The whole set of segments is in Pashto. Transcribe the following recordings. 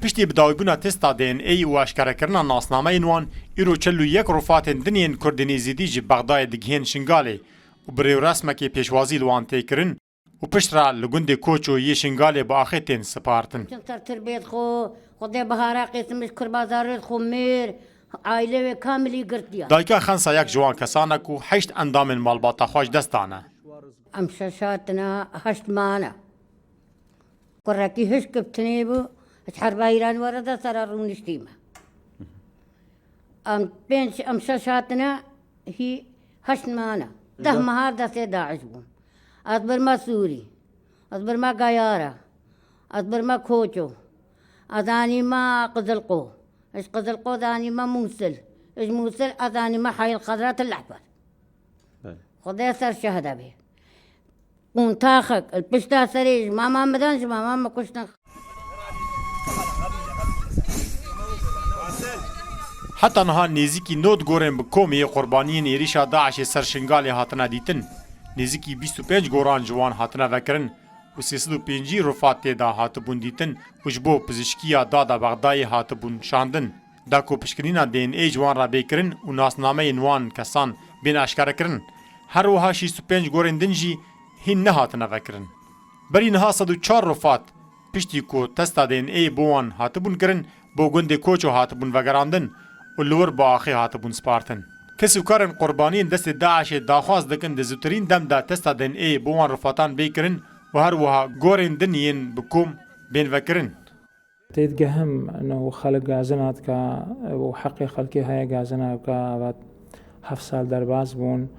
پشتی بداویبونا تستا دین ای و اشکارکرنا ناسنامه اینوان ایرو چلو یک رفاتن دنین کردنی زیدی جی بغدای دگهین شنگاله و بریو رسمکی پیشوازی لوان تیکرن و پشت را لگند کوچو یه شنگاله با آخیتین سپارتن. تربیت خود بهارا قسمش کربازارت خو میر عائله کاملی گرتیا. دایکا خانسا یک جوان کسانه کو 8 اندام مالباتا خوش دستانه. امشاشاتنا 8 مانا. قرقی هش کبتنی بو حرب ایران ورده سر رونشتیمه. امشاشاتنا هی 8 مانا. 10 مهار دست داعش بون. از برما سوری، از برما گایارا، از برما کوچو، از آنیما قزلقو، اش قزلقو از آنیما موصل، اش موصل از آنیما حي الخضراء الأحمر. خدای سر شهده بی. منتاخك البشتا سريج ماما مدانش ماما كشنا. حتی نها نزیکی نود گورن به کومی قربانیین ایریشا داعش سرشنگالی هاتنا دیتن نزیکی 25 گوران جوان هاتنا وکرن و 305 رفات تیدا هاتبون دیتن وجبو پزشکیا دادا بغدای هاتبون شاندن دا کو پشکرینا دین ای جوان را بیکرن و ناسنامه نوان کسان بین اشکار کرن هر وها 65 گورن دنجی هین نه هاتنا وکرن بری نها 104 رفات پشتی کو تستا دین ای بوان هاتبون کرن بو گند کوچو هاتبون وگراندن و لور با آخی هاتبون سپارتن. کسی کارن قربانین دست داعش داخواست دکن دزوترین دم دا تستا دن ای بوان رفاتان بیکرن و هر وها گورن دنین بکوم بین وکرن. تيتجهم انه خلق غازنات كا وحقي خلقي هاي غازنا كا 7 سال درباز بون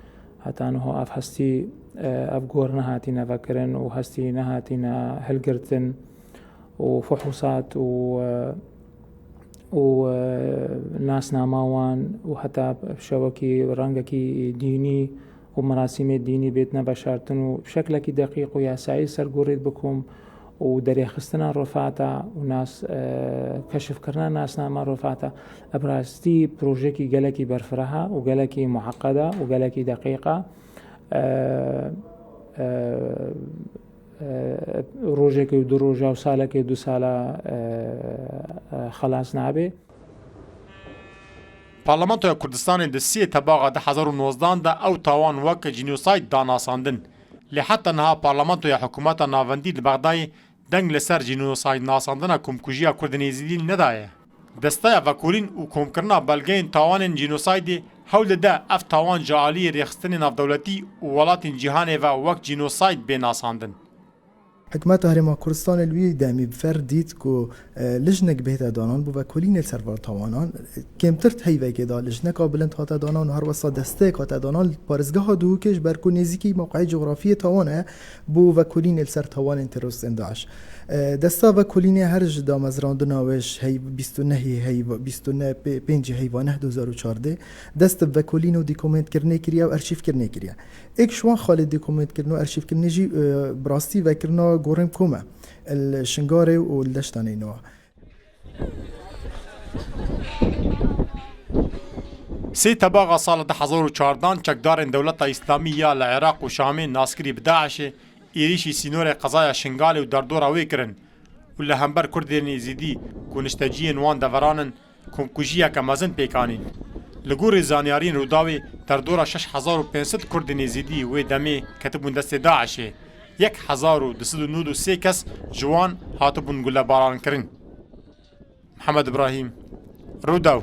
حتى انه اف هستي اف غورنا هاتينا فكرن وهستي نهاتينا هلقرتن وفحوصات وناس ناماوان وحتى شوكي رنگكي ديني ومراسم ديني بيتنا بشارتن وبشكل دقيق وياسعي سرقوريد بكم ودري خستنا رفاتا وناس كشف كرنا ناس ناما رفاتا ابرازتي بروجيكي قالكي برفرها وقالكي معقدة وقالكي دقيقة روجيكي ودو روجا وسالكي دو سالة خلاص نابي پارلمانتویا کردستان د 3 تباغا 2019 دا او تاوان وک جنوساید دا ناساندن لحتى نها پارلمانتویا حکومت ناوندی د بغدای دنگ لسر جنوساید ناساندن کومکوژیا کردنیزیدی ندایه دستا وکولین او کومکرنا بلگین تاوان جنوساید حول ده اف تاوان جعالی ریخستن نافدولتی و ولات جهان و وک جنوساید به ناساندن حکومت هرما کردستان الوی دمی فردید کو لجنک بهت دانان بو و کلین سرور تاوانان کمترت هیوه که دا لجنک قابلنت هات دانان هر وسا دسته هات دانان پارزگاه دو کش برکو نزیکی موقع جغرافی تاوانه بو و کلین سر تاوان تروریست داعش دستا و کلین هر جدا مزراندناوش هی 29 هی 25 حیوانه 2014 دست و کلین و دیکومنت کرنه کریا و ارشیف کرنه کریا ایک شوان خالد دیکومنت کرنه و ارشیف کرنه جی براستی و کرنه گورم کومه الشنگاره و الدشتانه نوع سي تباغا سال 2014 چکدارن دولت اسلامی یا لعراق و شام ناسکری بداعش ایریشی سینور قضایا شنگال و دردورا ویکرن و لهمبر کردین زیدی کنشتجین وان دورانن کمکوژیا کمازن پیکانین لگور زانیارین روداوی دردورا 6500 کردین زیدی و دمی کتبون دست داعش 1293 کس جوان هاتبون گله باران کرن. محمد ابراهیم روداو